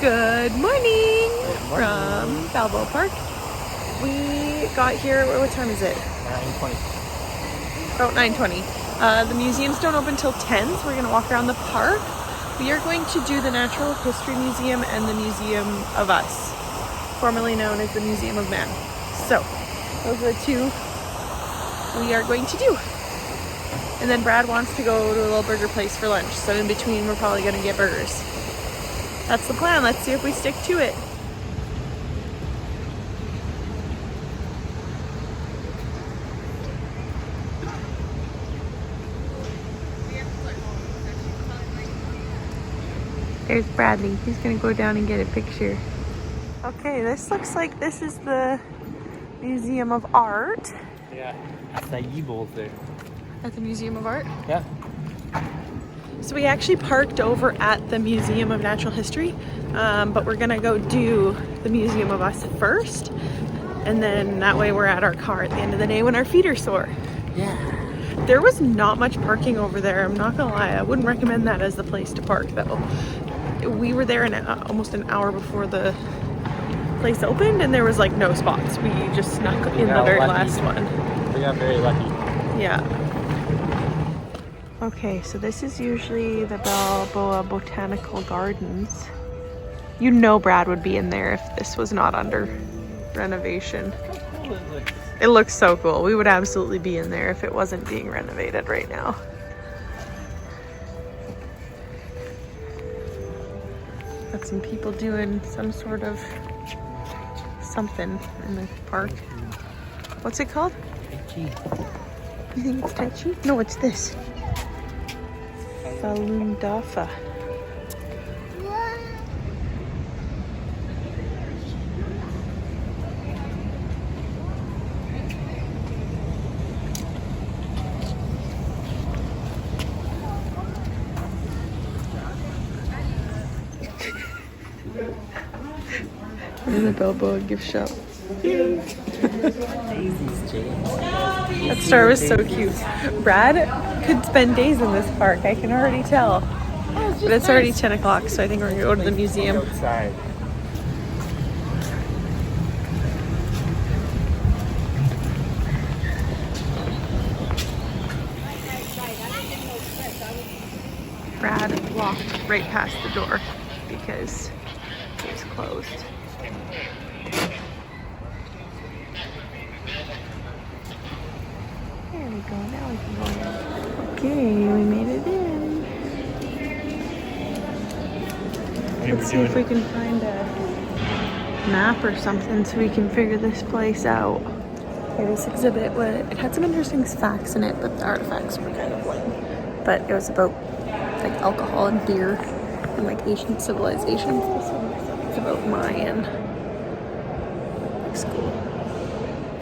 Good morning from Balboa Park. We got here, what time is it? 9:20. About 9:20. The museums don't open till 10, so we're gonna walk around the park. We are going to do the Natural History Museum and the Museum of Us, formerly known as the Museum of Man. So, those are the two we are going to do. And then Brad wants to go to a little burger place for lunch, so in between we're probably gonna get burgers. That's the plan. Let's see if we stick to it. There's Bradley. He's gonna go down and get a picture. Okay, this looks like this is the Museum of Art. Yeah, acai bowls there. At the Museum of Art? Yeah. So we actually parked over at the Museum of Natural History, but we're gonna go do the Museum of Us first, and then that way we're at our car at the end of the day when our feet are sore. Yeah. There was not much parking over there, I'm not gonna lie. I wouldn't recommend that as the place to park though. We were there almost an hour before the place opened, and there was like no spots. We just snuck in the very last one. We got very lucky. Yeah. Okay, so this is usually the Balboa Botanical Gardens. You know Brad would be in there if this was not under renovation. It looks so cool. We would absolutely be in there if it wasn't being renovated right now. Got some people doing some sort of something in the park. What's it called? Tai Chi. You think it's Tai Chi? No, it's this. Falun Dafa. In the Balboa gift shop. That star was so cute. Brad could spend days in this park, I can already tell. But it's already 10 o'clock, so I think we're gonna go to the museum. Outside. Brad walked right past the door because it was closed. There we go, now we can go in. Okay, we made it in. Let's see if we can find a map or something so we can figure this place out. Okay, this exhibit, it had some interesting facts in it, but the artifacts were kind of lame. But it was about like alcohol and beer and like ancient civilizations. This one is about Mayan. Looks cool.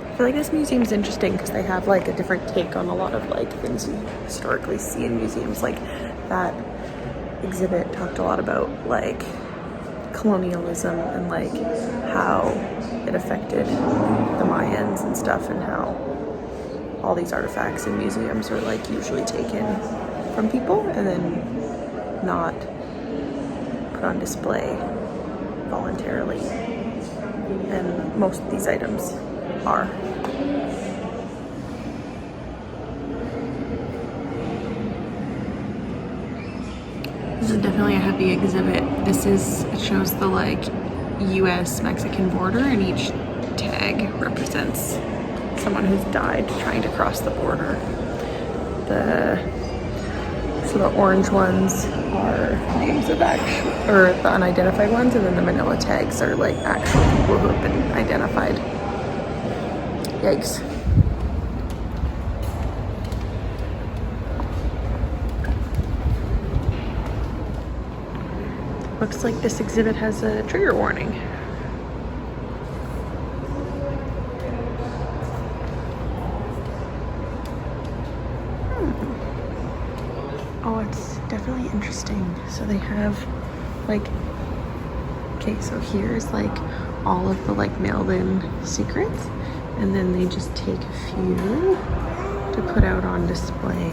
I feel like this museum's interesting because they have like a different take on a lot of like things you historically see in museums. Like that exhibit talked a lot about like colonialism and like how it affected the Mayans and stuff, and how all these artifacts in museums are like usually taken from people and then not put on display voluntarily, and most of these items are. This is definitely a heavy exhibit. It shows the like US-Mexican border, and each tag represents someone who's died trying to cross the border. So the orange ones are names of or the unidentified ones, and then the manila tags are like actual people who have been identified. Yikes. Looks like this exhibit has a trigger warning. Oh, it's definitely interesting. So they have like, okay, so here's like all of the like mailed in secrets, and then they just take a few to put out on display.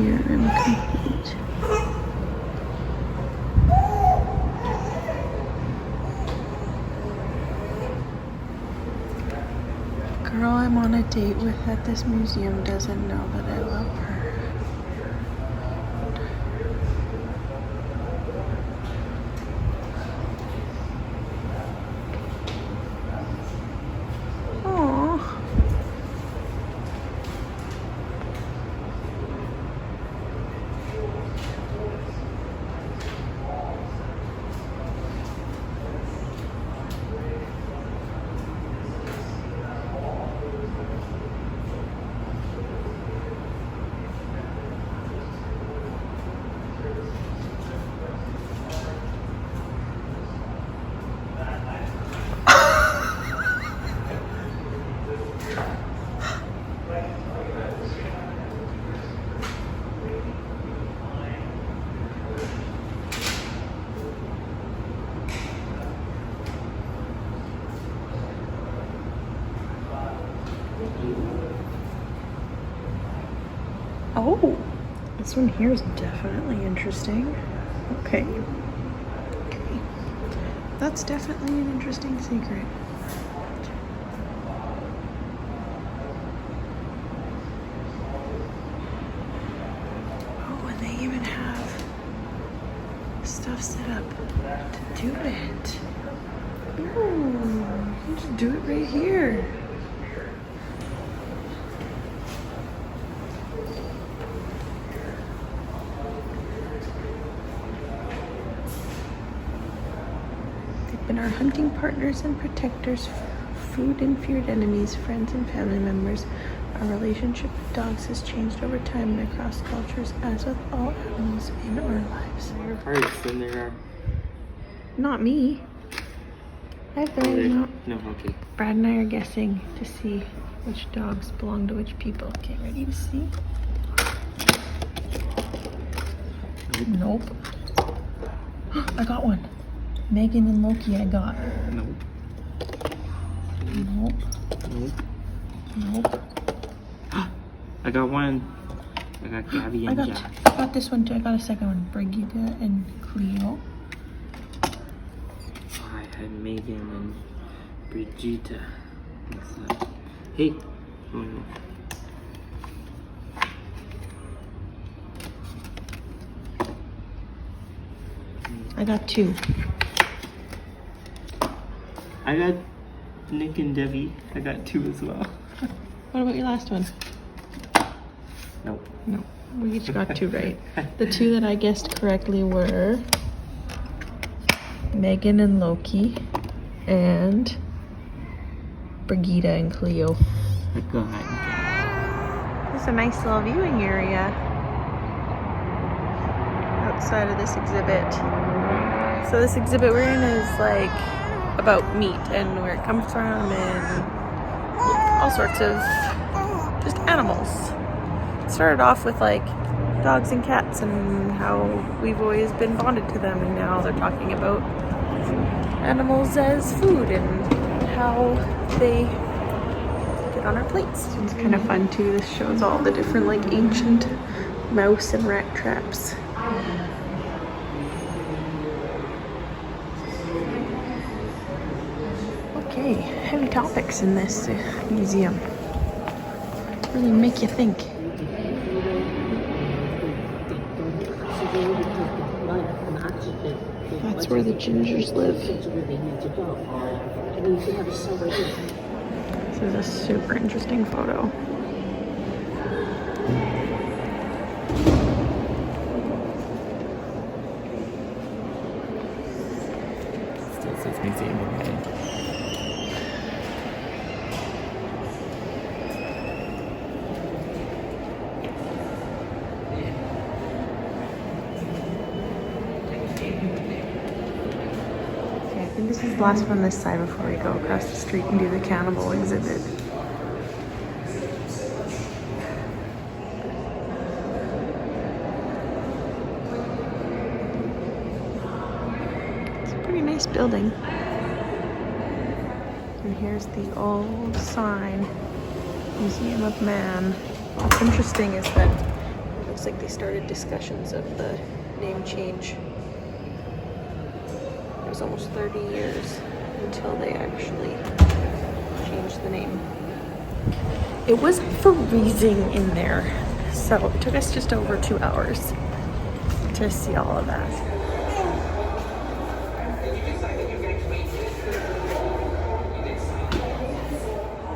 here incomplete. Girl I'm on a date with at this museum doesn't know that I love her. Oh, this one here is definitely interesting. Okay. Okay. That's definitely an interesting secret. Oh, and they even have stuff set up to do it. Ooh, you just do it right here. Been our hunting partners and protectors, food and feared enemies, friends and family members. Our relationship with dogs has changed over time and across cultures, as with all animals in our lives. There are hearts and there are... Not me. I have the right amount. No, okay. Brad and I are guessing to see which dogs belong to which people. Okay, ready to see? Nope. I got one. Megan and Loki I got. Nope. Nope. Nope. Nope. I got one. I got Gabby and Jack. I got this one too. I got a second one. Brigitte and Cleo. I had Megan and Brigitte. What's that? Hey. Oh no. I got two. I got Nick and Debbie. I got two as well. What about your last one? Nope. No. We each got two right. The two that I guessed correctly were Megan and Loki and Brigitte and Cleo. Go ahead. It's a nice little viewing area outside of this exhibit. So this exhibit we're in is like about meat and where it comes from and all sorts of just animals. It started off with like dogs and cats and how we've always been bonded to them, and now they're talking about animals as food and how they get on our plates. It's kind of fun too. This shows all the different like ancient mouse and rat traps. Okay, heavy topics in this museum. Really make you think. That's where the gingers live. This is a super interesting photo. Still says museum of man. I think this is the last one on this side before we go across the street and do the cannibal exhibit. It's a pretty nice building. And here's the old sign, Museum of Man. What's interesting is that looks like they started discussions of the name change. It was almost 30 years until they actually changed the name. It was freezing in there, so it took us just over 2 hours to see all of that.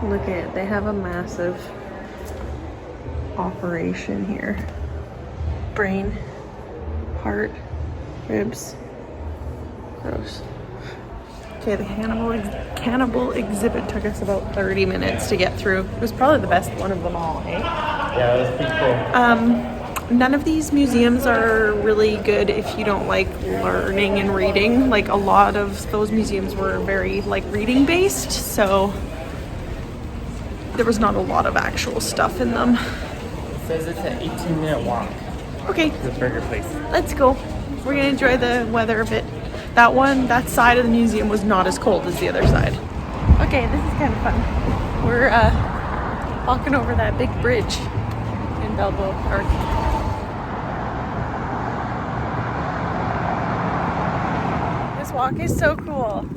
Look at it, they have a massive operation here. Brain, heart, ribs. Gross. Okay, the cannibal exhibit took us about 30 minutes to get through. It was probably the best one of them all, eh? Yeah, it was pretty cool. None of these museums are really good if you don't like learning and reading. Like a lot of those museums were very like reading based, so there was not a lot of actual stuff in them. It says it's an 18-minute walk. Okay, The burger place. let's go. We're gonna enjoy the weather a bit. That side of the museum was not as cold as the other side. Okay, this is kind of fun. We're walking over that big bridge in Balboa Park. This walk is so cool.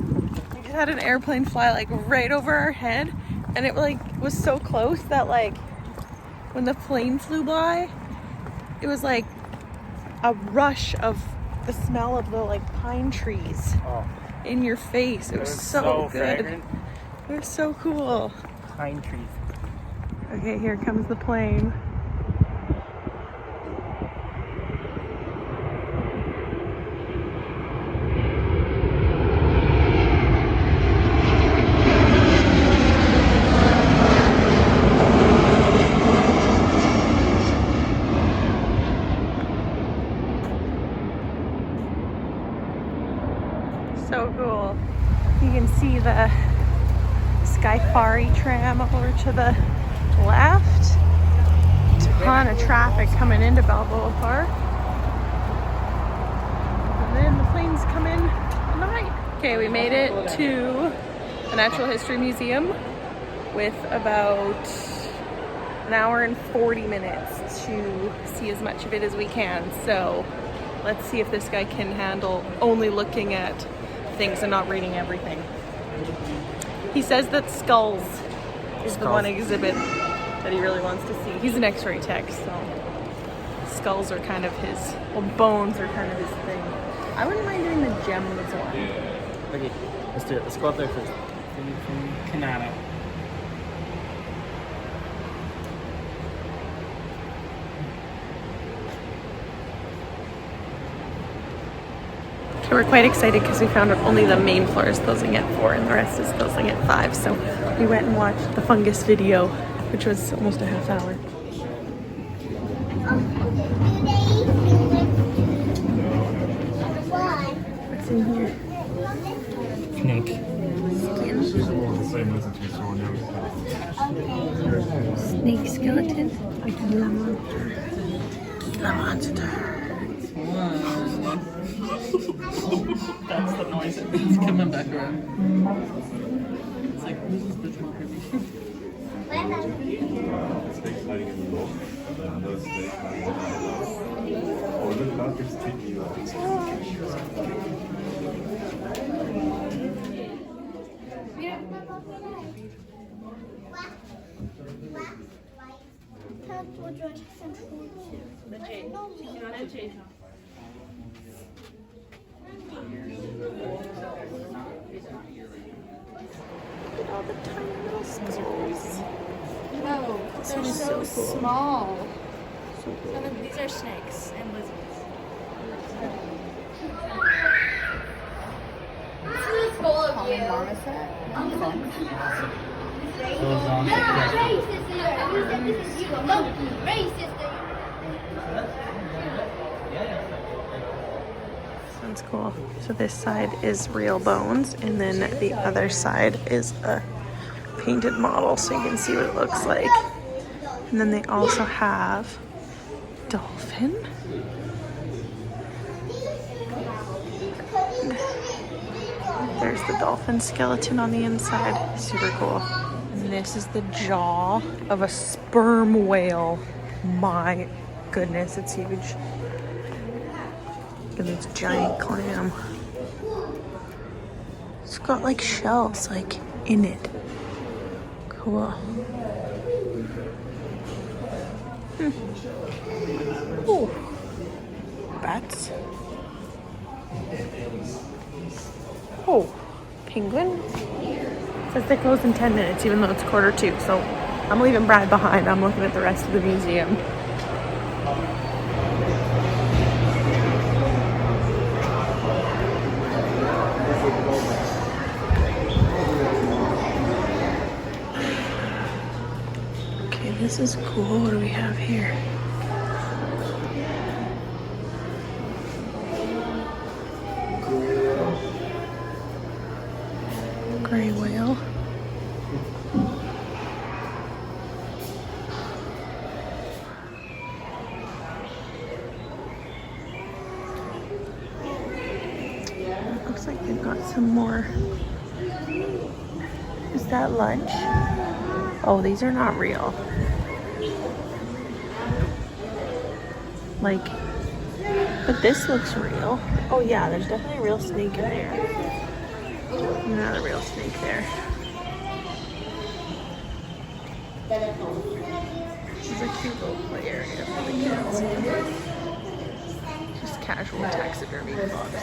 We just had an airplane fly like right over our head, and it like was so close that like when the plane flew by, it was like a rush of the smell of the like pine trees in your face. It was so good. Fragrant. It was so cool. Pine trees. Okay, here comes the plane. So cool. You can see the Skyfari tram over to the left. Ton of traffic coming into Balboa Park. And then the planes come in tonight. Okay, we made it to the Natural History Museum with about an hour and 40 minutes to see as much of it as we can. So let's see if this guy can handle only looking at things and not reading everything. He says that skulls is the one exhibit that he really wants to see. He's an x-ray tech, so skulls are kind of his, well, bones are kind of his thing. I wouldn't mind doing the gems one. Okay, let's do it. Let's go up there first. From Canada. So we're quite excited because we found out only the main floor is closing at 4 and the rest is closing at 5. So we went and watched the fungus video, which was almost a half hour. What's in here? Snake. Snake skeleton. A Gila monster. Gila monster. That's the noise. It's coming back around. It's like, who's this bitch more creepy? Snakes hiding in the wall. Those snakes hiding in the wall. Or the doctor's taking you Look at all the tiny little skulls. No, This they're one is so, so cool. small. So cool. Some of these are snakes and lizards. This is full of you. Sounds cool. So this side is real bones, and then the other side is a painted model, so you can see what it looks like. And then they also have dolphin. There's the dolphin skeleton on the inside. Super cool. And this is the jaw of a sperm whale. My goodness, it's huge. Look at this giant clam. It's got like shells like in it. Cool. Oh, bats. Oh, penguin. It says they close in 10 minutes, even though it's 1:45. So I'm leaving Brad behind. I'm looking at the rest of the museum. Okay, this is cool. What do we have here? Gray whale. Looks like they've got some more. Is that lunch? Oh, these are not real. Like, but this looks real. Oh yeah, there's definitely a real snake in there. Not a real snake there. This is a cute little play area for the kids. Just casual taxidermy box.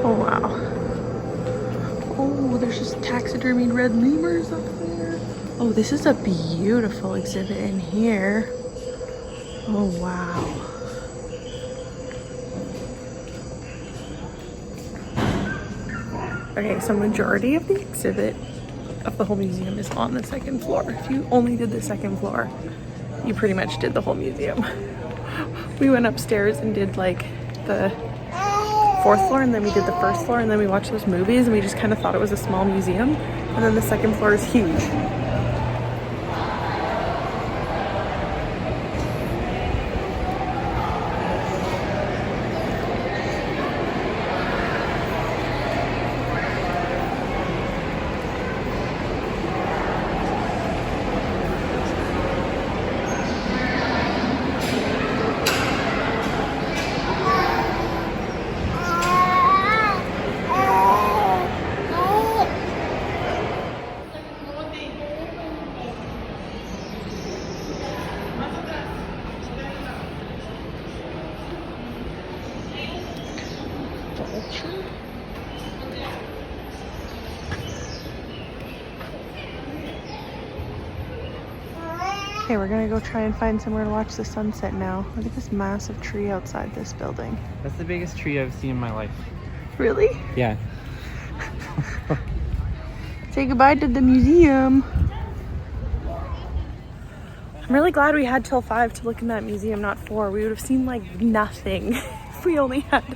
Oh wow. Oh, there's just taxidermied red lemurs up there. Oh, this is a beautiful exhibit in here. Oh wow. Okay, so majority of the exhibit of the whole museum is on the second floor. If you only did the second floor, you pretty much did the whole museum. We went upstairs and did like the 4th floor, and then we did the 1st floor, and then we watched those movies, and we just kind of thought it was a small museum. And then the second floor is huge. Okay, we're gonna go try and find somewhere to watch the sunset now. Look at this massive tree outside this building. That's the biggest tree I've seen in my life. Really? Yeah. Say goodbye to the museum. I'm really glad we had till 5 to look in that museum, not 4. We would have seen like nothing if we only had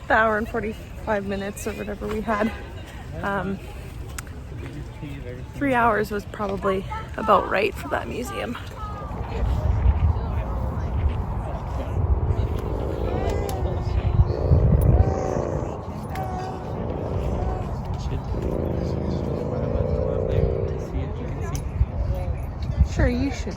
the hour and 45 minutes or whatever we had. 3 hours was probably about right for that museum. Sure, you should.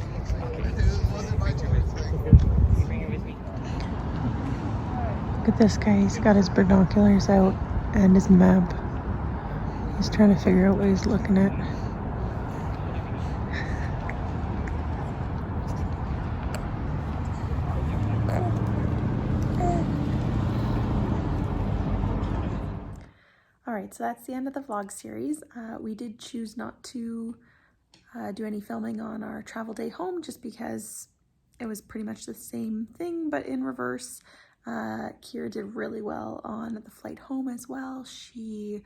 Look at this guy, he's got his binoculars out and his map. He's trying to figure out what he's looking at. Alright, so that's the end of the vlog series. We did choose not to do any filming on our travel day home just because it was pretty much the same thing but in reverse. Kira did really well on the flight home as well. She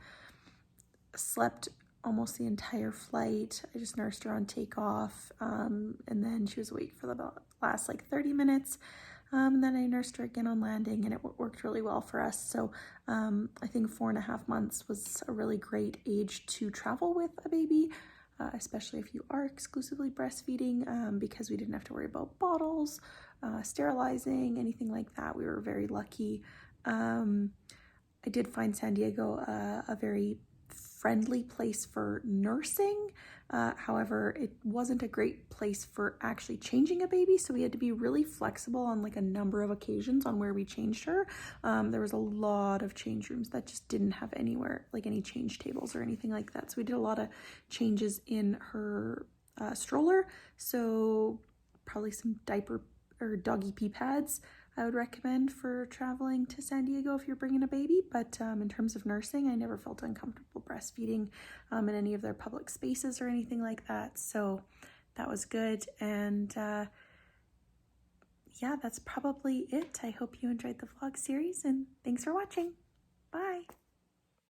slept almost the entire flight. I just nursed her on takeoff, and then she was awake for the last like 30 minutes. And then I nursed her again on landing, and it worked really well for us. So I think 4.5 months was a really great age to travel with a baby. especially if you are exclusively breastfeeding, because we didn't have to worry about bottles, sterilizing, anything like that. We were very lucky. I did find San Diego a very friendly place for nursing. However, it wasn't a great place for actually changing a baby, so we had to be really flexible on like a number of occasions on where we changed her. There was a lot of change rooms that just didn't have anywhere, like any change tables or anything like that. So we did a lot of changes in her stroller. So probably some diaper or doggy pee pads I would recommend for traveling to San Diego if you're bringing a baby. But in terms of nursing, I never felt uncomfortable breastfeeding in any of their public spaces or anything like that. So that was good. And yeah, that's probably it. I hope you enjoyed the vlog series, and thanks for watching. Bye.